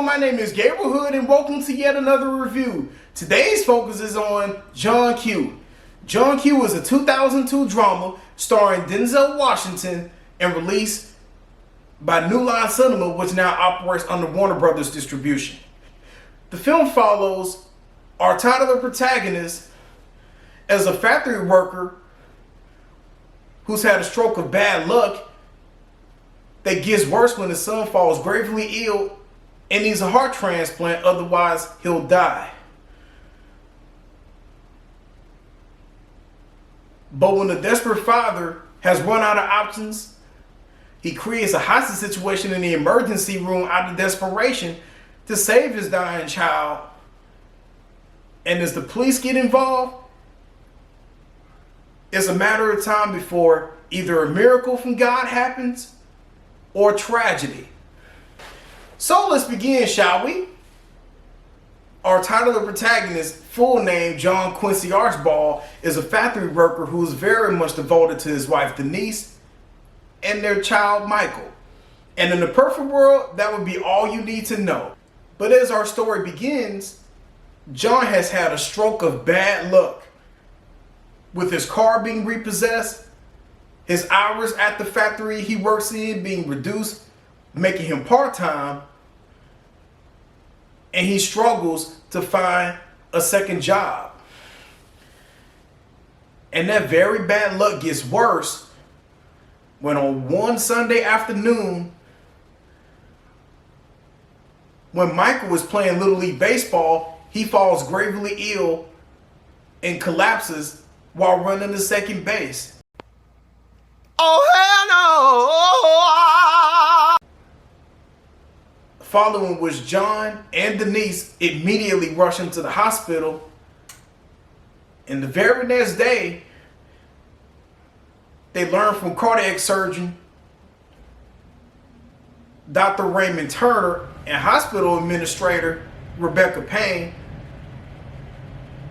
my name is Gabriel Hood and welcome to yet another review. Today's focus is on John Q. John Q is a 2002 drama starring Denzel Washington and released by New Line Cinema, which now operates under Warner Brothers distribution. The film follows our title protagonist as a factory worker who's had a stroke of bad luck that gets worse when his son falls gravely ill and needs a heart transplant, otherwise he'll die. But when the desperate father has run out of options, he creates a hostage situation in the emergency room out of desperation to save his dying child. And as the police get involved, it's a matter of time before either a miracle from God happens or tragedy. So let's begin, shall we? Our title protagonist, full name John Quincy Archibald, is a factory worker who is very much devoted to his wife Denise and their child Michael. And in the perfect world, that would be all you need to know. But as our story begins, John has had a stroke of bad luck, with his car being repossessed, his hours at the factory he works in being reduced, making him part-time, and he struggles to find a second job. And that very bad luck gets worse when on one Sunday afternoon, when Michael was playing Little League Baseball, he falls gravely ill and collapses while running to second base. Oh, hell no! Following which John and Denise immediately rush him to the hospital. And the very next day, they learn from cardiac surgeon Dr. Raymond Turner and hospital administrator Rebecca Payne,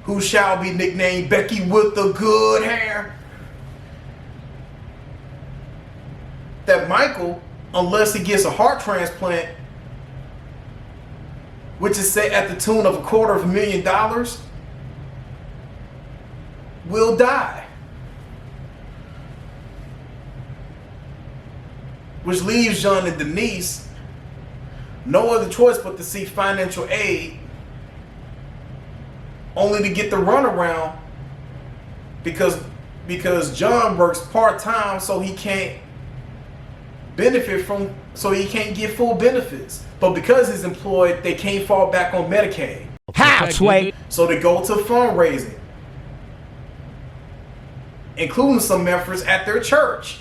who shall be nicknamed Becky with the good hair, that Michael, unless he gets a heart transplant, which is set at the tune of $250,000, will die. Which leaves John and Denise no other choice but to seek financial aid, only to get the runaround because John works part-time, so he can't get full benefits. But because he's employed, they can't fall back on Medicaid. How, Sway? So they go to fundraising, including some efforts at their church.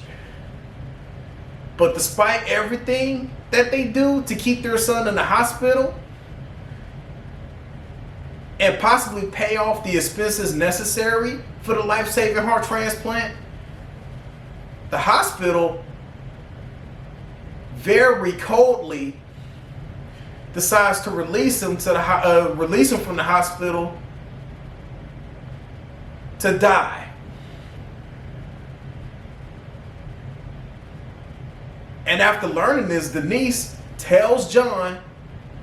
But despite everything that they do to keep their son in the hospital and possibly pay off the expenses necessary for the life-saving heart transplant, the hospital very coldly decides to release him from the hospital to die. And after learning this, Denise tells John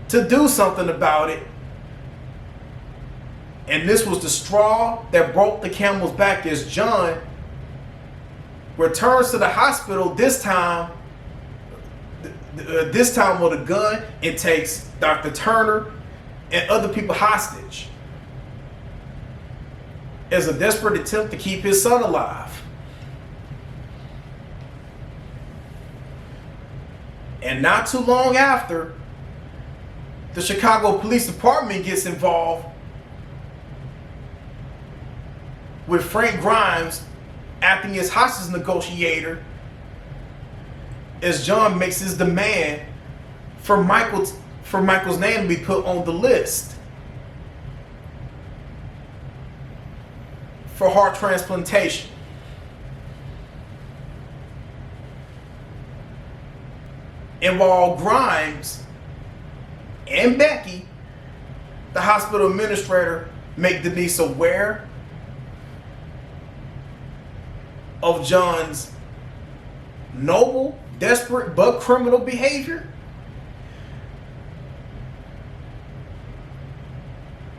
to do something about it. And this was the straw that broke the camel's back, as John returns to the hospital, this time with a gun, and takes Dr. Turner and other people hostage as a desperate attempt to keep his son alive. And not too long after, the Chicago Police Department gets involved with Frank Grimes acting as hostage negotiator, as John makes his demand for Michael's name to be put on the list for heart transplantation. And while Grimes and Becky, the hospital administrator, make Denise aware of John's noble, desperate, but criminal behavior,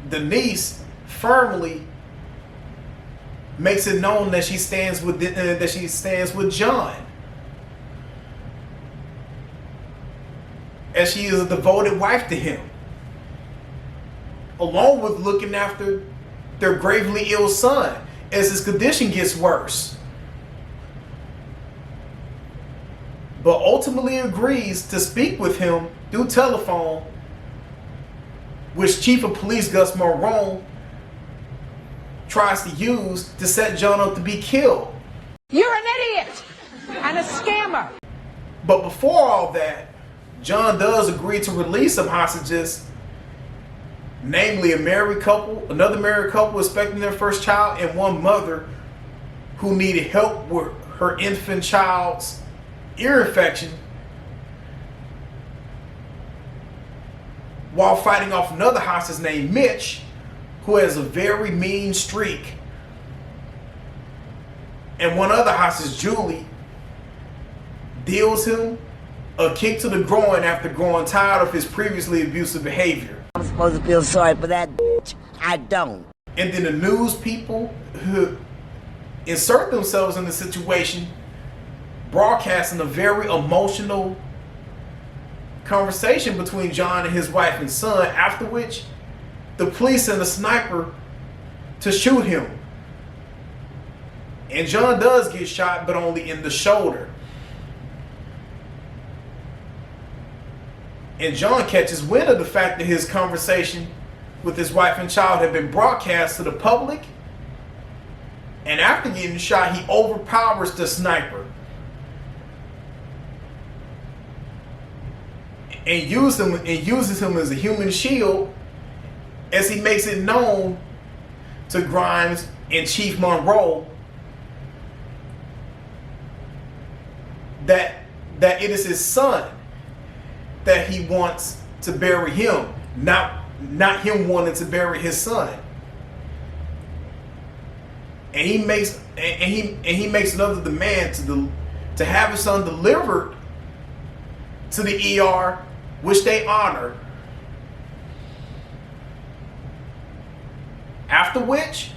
Denise firmly makes it known that she stands with John, as she is a devoted wife to him, along with looking after their gravely ill son as his condition gets worse. But ultimately agrees to speak with him through telephone, which Chief of Police Gus Marone tries to use to set John up to be killed. You're an idiot and a scammer. But before all that, John does agree to release some hostages, namely another married couple expecting their first child, and one mother who needed help with her infant child's ear infection, while fighting off another hostage named Mitch, who has a very mean streak, and one other hostage, Julie, deals him a kick to the groin after growing tired of his previously abusive behavior. I'm supposed to feel sorry for that bitch. I don't. And then the news people who insert themselves in the situation, broadcasting a very emotional conversation between John and his wife and son, after which the police send a sniper to shoot him. And John does get shot, but only in the shoulder. And John catches wind of the fact that his conversation with his wife and child had been broadcast to the public. And after getting shot, he overpowers the sniper and uses him as a human shield, as he makes it known to Grimes and Chief Monroe that it is his son that he wants to bury him, not him wanting to bury his son. And he makes another demand to have his son delivered to the ER, which they honor. After which,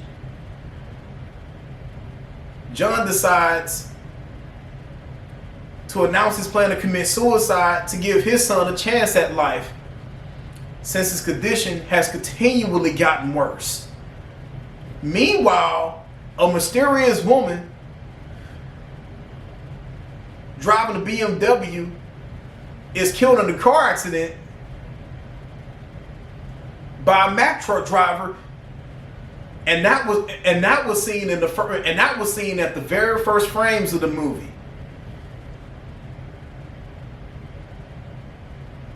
John decides to announce his plan to commit suicide to give his son a chance at life, since his condition has continually gotten worse. Meanwhile, a mysterious woman driving a BMW is killed in a car accident by a Mack truck driver, and that was seen at the very first frames of the movie.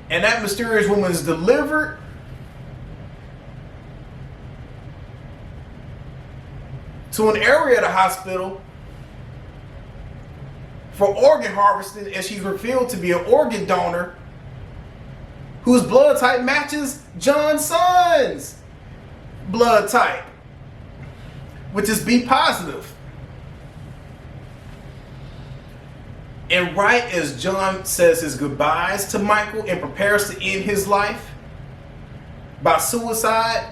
And that mysterious woman is delivered to an area of the hospital for organ harvesting, as she's revealed to be an organ donor whose blood type matches John's son's blood type, which is B positive. And right as John says his goodbyes to Michael and prepares to end his life by suicide,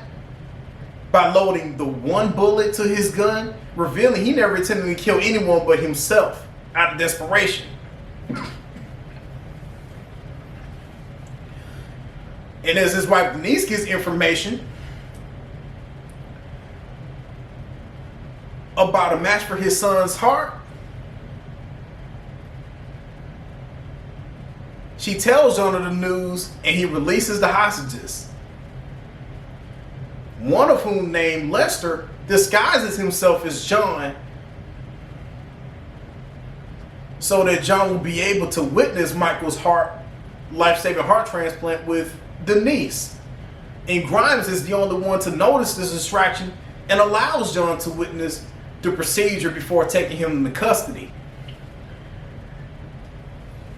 by loading the one bullet to his gun, revealing he never intended to kill anyone but himself out of desperation. And as his wife Denise gets information about a match for his son's heart, she tells John of the news, and he releases the hostages. One of whom, named Lester, disguises himself as John so that John will be able to witness Michael's life-saving heart transplant with Denise. And Grimes is the only one to notice this distraction and allows John to witness the procedure before taking him into custody.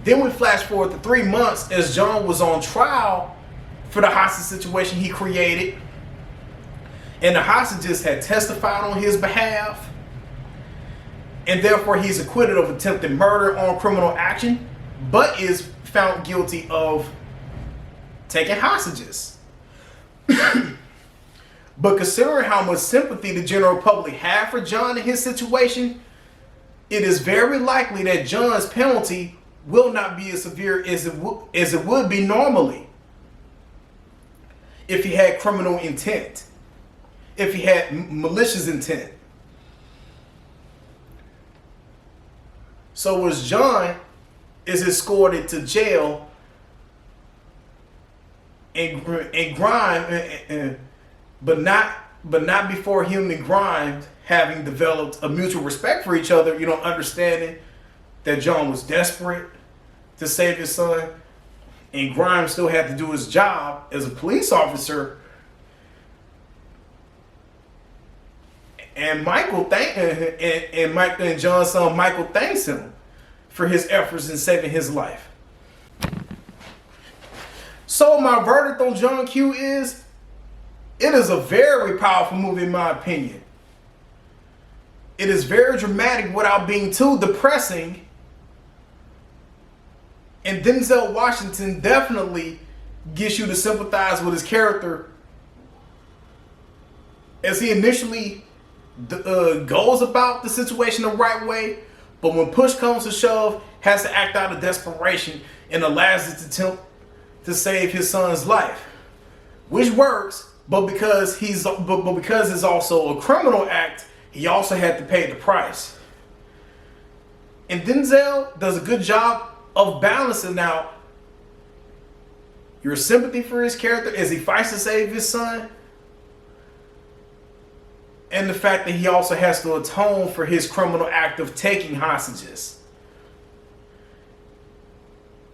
Then we flash forward to 3 months as John was on trial for the hostage situation he created, and the hostages had testified on his behalf, and therefore he's acquitted of attempted murder on criminal action, but is found guilty of taking hostages. But considering how much sympathy the general public had for John in his situation, it is very likely that John's penalty will not be as severe as it would be normally if he had criminal intent, if he had malicious intent. So as John is escorted to jail and Grime, but not before him and Grimes having developed a mutual respect for each other, understanding that John was desperate to save his son, and Grimes still had to do his job as a police officer. And Michael and John's son Michael thanks him for his efforts in saving his life. So my verdict on John Q is, it is a very powerful movie in my opinion. It is very dramatic without being too depressing. And Denzel Washington definitely gets you to sympathize with his character as he initially goes about the situation the right way, but when push comes to shove, has to act out of desperation in the last attempt to save his son's life, which works. But because it's also a criminal act, he also had to pay the price. And Denzel does a good job of balancing out your sympathy for his character as he fights to save his son, and the fact that he also has to atone for his criminal act of taking hostages.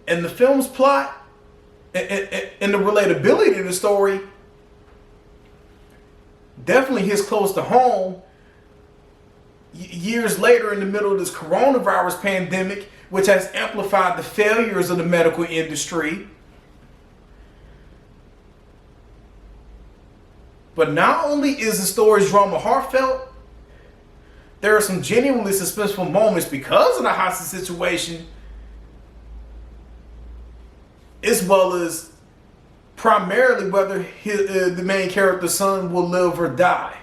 And the film's plot and the relatability of the story definitely hits close to home years later in the middle of this coronavirus pandemic, which has amplified the failures of the medical industry. But not only is the story's drama heartfelt, there are some genuinely suspenseful moments because of the hostage situation, as well as primarily whether the main character's son will live or die.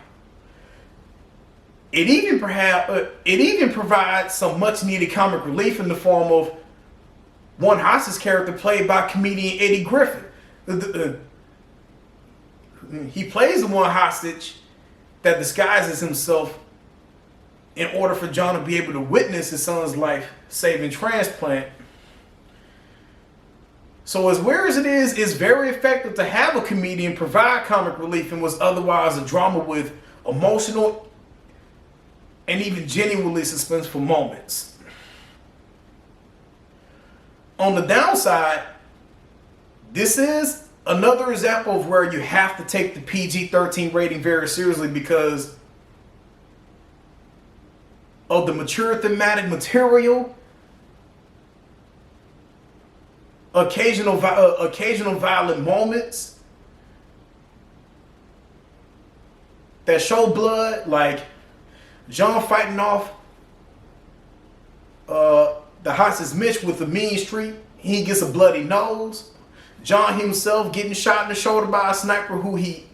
It even provides some much needed comic relief in the form of one hostage character played by comedian Eddie Griffin. He plays the one hostage that disguises himself in order for John to be able to witness his son's life-saving transplant. So as weird as it is, it's very effective to have a comedian provide comic relief in what's otherwise a drama with emotional and even genuinely suspenseful moments. On the downside, this is another example of where you have to take the PG-13 rating very seriously because of the mature thematic material, occasional violent moments that show blood, like John fighting off the hostage Mitch with a mean streak. He gets a bloody nose. John himself getting shot in the shoulder by a sniper who he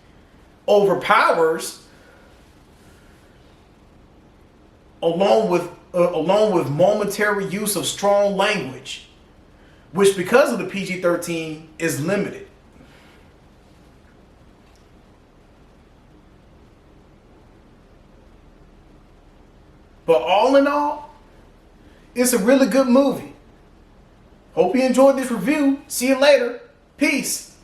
overpowers, along with momentary use of strong language, which because of the PG-13 is limited. But all in all, it's a really good movie. Hope you enjoyed this review. See you later. Peace.